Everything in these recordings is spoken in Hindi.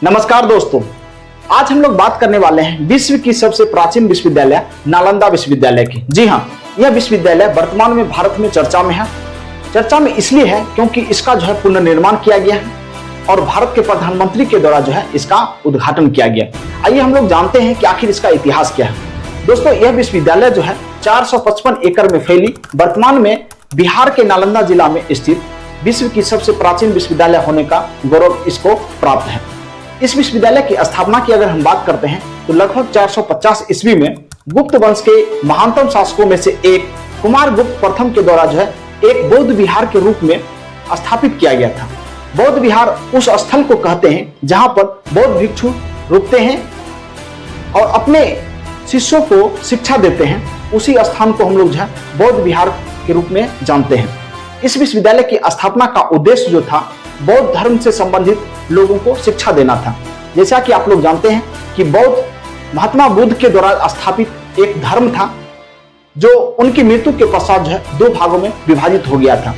नमस्कार दोस्तों, आज हम लोग बात करने वाले हैं विश्व की सबसे प्राचीन विश्वविद्यालय नालंदा विश्वविद्यालय की। जी हाँ, यह विश्वविद्यालय वर्तमान में भारत में चर्चा में है। चर्चा में इसलिए है क्योंकि इसका जो है पुनर्निर्माण किया गया है और भारत के प्रधानमंत्री के द्वारा जो है इसका उद्घाटन किया गया। आइए हम लोग जानते हैं कि आखिर इसका इतिहास क्या है। दोस्तों, यह विश्वविद्यालय जो है 455 एकड़ में फैली वर्तमान में बिहार के नालंदा जिला में स्थित विश्व की सबसे प्राचीन विश्वविद्यालय होने का गौरव इसको प्राप्त है। इस विश्वविद्यालय की स्थापना की अगर हम बात करते हैं तो लगभग 450 ईस्वी में गुप्त वंश के महानतम शासकों में से एक कुमार गुप्त प्रथम के द्वारा जो है एक बौद्ध विहार के रूप में स्थापित किया गया था। बौद्ध विहार उस स्थल को कहते हैं जहां पर बौद्ध भिक्षु रुकते हैं और अपने शिष्यों को शिक्षा देते हैं। उसी स्थान को हम लोग जो है बौद्ध विहार के रूप में जानते हैं। इस विश्वविद्यालय की स्थापना का उद्देश्य जो था बौद्ध धर्म से संबंधित लोगों को शिक्षा देना था। जैसा कि आप लोग जानते हैं कि बौद्ध महात्मा बुद्ध के द्वारा स्थापित एक धर्म था जो उनकी मृत्यु के पश्चात जो है दो भागों में विभाजित हो गया था।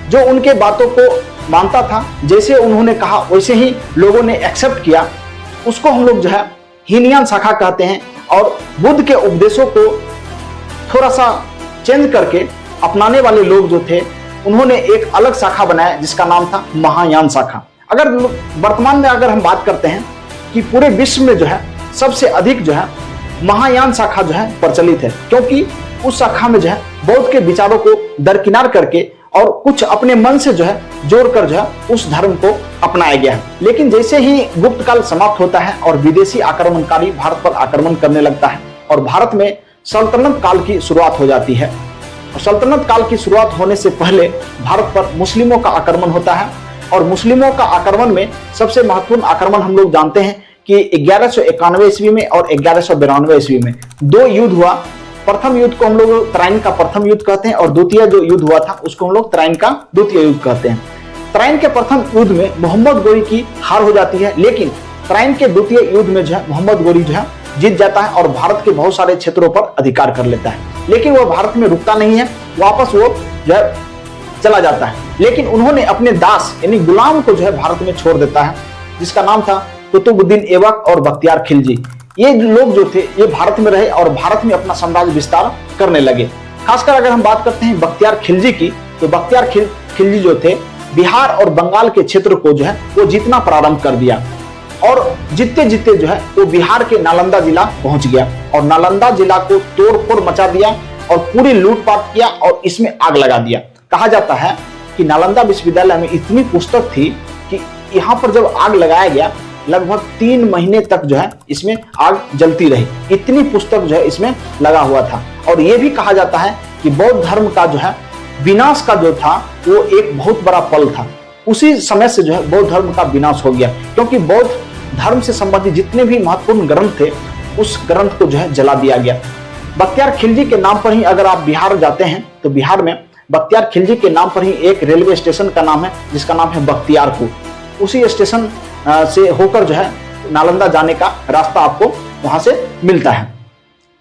जो उनके बातों को मानता था, जैसे उन्होंने कहा वैसे ही लोगों ने एक्सेप्ट किया, उसको हम लोग जो है हीनयान शाखा कहते हैं। और बुद्ध के उपदेशों को थोड़ा सा चेंज करके अपनाने वाले लोग जो थे उन्होंने एक अलग शाखा बनाया जिसका नाम था महायान शाखा। अगर वर्तमान में अगर हम बात करते हैं कि पूरे विश्व में जो है सबसे अधिक जो है महायान शाखा जो है प्रचलित है, क्योंकि उस शाखा में जो है बौद्ध के विचारों को दरकिनार करके और कुछ अपने मन से जो है जोड़कर जो है उस धर्म को अपनाया गया है। लेकिन जैसे ही गुप्त काल समाप्त होता है और विदेशी आक्रमणकारी भारत पर आक्रमण करने लगता है और भारत में सल्तनत काल की शुरुआत हो जाती है। सल्तनत काल की शुरुआत होने से पहले भारत पर मुस्लिमों का आक्रमण होता है और मुस्लिमों का आक्रमण में सबसे महत्वपूर्ण आक्रमण हम लोग जानते हैं कि 1191 ईस्वी में और 1192 ईस्वी में दो युद्ध हुआ। प्रथम युद्ध को हम लोग तराइन का प्रथम युद्ध कहते हैं और द्वितीय जो युद्ध हुआ था उसको हम लोग तराइन का द्वितीय युद्ध कहते हैं। तराइन के प्रथम युद्ध में मोहम्मद गोरी की हार हो जाती है, लेकिन तराइन के द्वितीय युद्ध में जो है मोहम्मद गोरी जो है जीत जाता है और भारत के बहुत सारे क्षेत्रों पर अधिकार कर लेता है। लेकिन वो भारत में रुकता नहीं है, वापस वो जो है चला जाता है। लेकिन उन्होंने अपने दास यानी गुलाम को जो है भारत में छोड़ देता है, जिसका नाम था कुतुबुद्दीन ऐबक और बख्तियार खिलजी। ये लोग जो थे ये भारत में रहे और भारत में अपना साम्राज्य विस्तार करने लगे। खासकर अगर हम बात करते हैं बख्तियार खिलजी की, तो बख्तियार खिलजी जो थे बिहार और बंगाल के क्षेत्र को जो है वो जीतना प्रारंभ कर दिया और जीतते जीतते जो है वो बिहार के नालंदा जिला पहुंच गया और नालंदा जिला को तोड़-फोड़ मचा दिया और पूरी लूटपाट किया और इसमें आग लगा दिया। कहा जाता है कि नालंदा विश्वविद्यालय में इतनी पुस्तक थी कि यहाँ पर जब आग लगाया गया लगभग 3 महीने तक जो है इसमें आग जलती रही। इतनी पुस्तक जो है इसमें लगा हुआ था। और ये भी कहा जाता है कि बौद्ध धर्म का जो है विनाश का जो था वो एक बहुत बड़ा पल था। उसी समय से जो है बौद्ध धर्म का विनाश हो गया, क्योंकि बौद्ध धर्म से संबंधित जितने भी महत्वपूर्ण ग्रंथ थे उस ग्रंथ को जो है जला दिया गया। बख्तियार खिलजी के नाम पर ही अगर आप बिहार जाते हैं तो बिहार में बख्तियार खिलजी के नाम पर ही एक रेलवे स्टेशन का नाम है जिसका नाम है बख्तियारपुर। उसी स्टेशन से होकर जो है नालंदा जाने का रास्ता आपको वहां से मिलता है।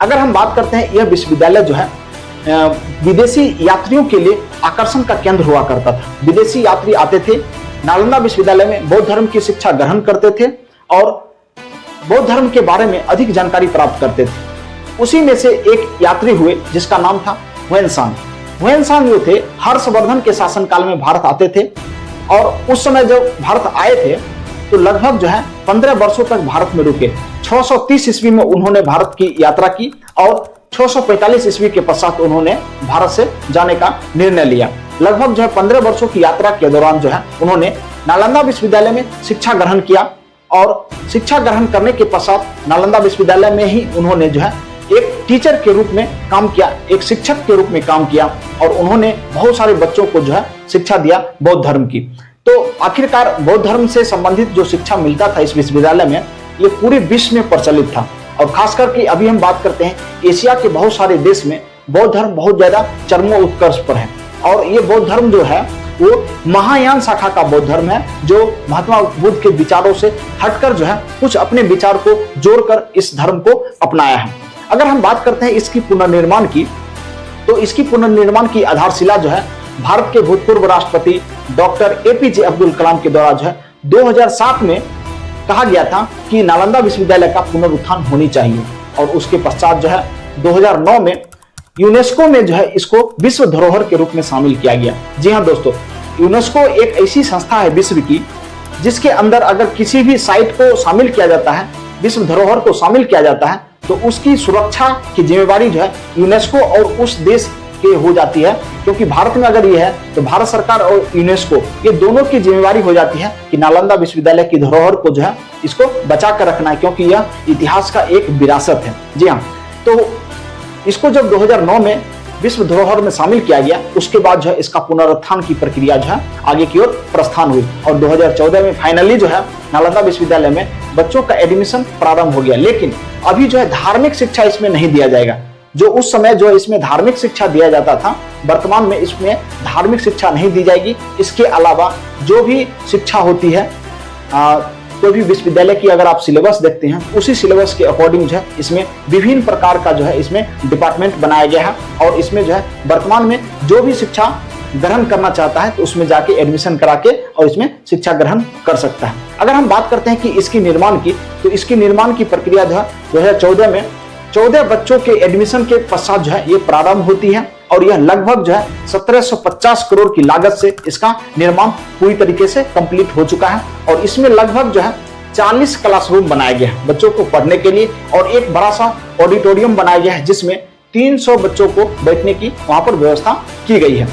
अगर हम बात करते हैं यह विश्वविद्यालय जो है विदेशी यात्रियों के लिए आकर्षण का केंद्र हुआ करता था। विदेशी यात्री आते थे नालंदा विश्वविद्यालय में, बौद्ध धर्म की शिक्षा ग्रहण करते थे और बौद्ध धर्म के बारे में अधिक जानकारी प्राप्त करते थे। उसी में से एक यात्री हुए जिसका नाम था हुएनसांग। हुएनसांग जो थे हर्षवर्धन के शासनकाल में भारत आते थे और उस समय जब भारत आए थे तो लगभग जो है 15 वर्षों तक भारत में रुके। 630 ईस्वी में उन्होंने भारत की यात्रा की और 645 ईस्वी के पश्चात उन्होंने भारत से जाने का निर्णय लिया। लगभग जो है 15 वर्षों की यात्रा के दौरान जो है उन्होंने नालंदा विश्वविद्यालय में शिक्षा ग्रहण किया और शिक्षा ग्रहण करने के पश्चात नालंदा विश्वविद्यालय में ही उन्होंने जो है एक टीचर के रूप में काम किया, एक शिक्षक के रूप में काम किया और उन्होंने बहुत सारे बच्चों को जो है शिक्षा दिया बौद्ध धर्म की। तो आखिरकार बौद्ध धर्म से संबंधित जो शिक्षा मिलता था इस विश्वविद्यालय में ये पूरे विश्व में प्रचलित था। और खास करके अभी हम बात करते हैं एशिया के बहुत सारे देश में बौद्ध धर्म बहुत ज्यादा चरमोत्कर्ष पर है और ये बौद्ध धर्म जो है वो महायान शाखा का बौद्ध धर्म है जो महात्मा बुद्ध के विचारों से हटकर जो है कुछ अपने विचार को जोड़कर इस धर्म को अपनाया है। अगर हम बात करते हैं इसकी पुनर्निर्माण की, तो इसकी पुनर्निर्माण की आधारशिला जो है भारत के भूतपूर्व राष्ट्रपति डॉक्टर APJ अब्दुल कलाम के द्वारा जो है 2007 में कहा गया था कि नालंदा विश्वविद्यालय का पुनरुत्थान होनी चाहिए, और उसके पश्चात जो है 2009 में यूनेस्को में जो है इसको विश्व धरोहर के रूप में शामिल किया गया। जी हाँ दोस्तों, यूनेस्को एक ऐसी संस्था है विश्व की जिसके अंदर अगर किसी भी साइट को शामिल किया जाता है, विश्व धरोहर को शामिल किया जाता है, तो उसकी सुरक्षा की जिम्मेवारी जो है यूनेस्को और उस देश के हो जाती है। क्योंकि भारत में अगर ये है तो भारत सरकार और यूनेस्को ये दोनों की जिम्मेवारी हो जाती है कि नालंदा विश्वविद्यालय की धरोहर को जो है इसको बचा कर रखना है, क्योंकि यह इतिहास का एक विरासत है। जी हाँ, तो इसको जब 2009 में विश्व धरोहर में शामिल किया गया, उसके बाद जो है इसका पुनरुत्थान की प्रक्रिया जो है आगे की ओर प्रस्थान हुई, और 2014 में फाइनली जो है नालंदा विश्वविद्यालय में बच्चों का एडमिशन प्रारंभ हो गया। लेकिन अभी जो है धार्मिक शिक्षा इसमें नहीं दिया जाएगा। जो उस समय जो इसमें धार्मिक शिक्षा दिया जाता था, वर्तमान में इसमें धार्मिक शिक्षा नहीं दी जाएगी। इसके अलावा जो भी शिक्षा होती है, कोई भी विश्वविद्यालय की अगर आप सिलेबस देखते हैं, उसी सिलेबस के अकॉर्डिंग जो है इसमें विभिन्न प्रकार का जो है इसमें डिपार्टमेंट बनाया गया है, और इसमें जो है वर्तमान में जो भी शिक्षा ग्रहण करना चाहता है तो उसमें जाके एडमिशन करा के और इसमें शिक्षा ग्रहण कर सकता है। अगर हम बात करते हैं कि इसकी निर्माण की, तो इसकी निर्माण की प्रक्रिया जो है 2014 में 14 बच्चों के एडमिशन के पश्चात जो है ये प्रारंभ होती है, और यह लगभग जो है 1750 करोड़ की लागत से इसका निर्माण पूरी तरीके से कंप्लीट हो चुका है। और इसमें लगभग जो है 40 क्लासरूम बनाए गए हैं बच्चों को पढ़ने के लिए, और एक बड़ा सा ऑडिटोरियम बनाया गया है जिसमें 300 बच्चों को बैठने की वहां पर व्यवस्था की गई है।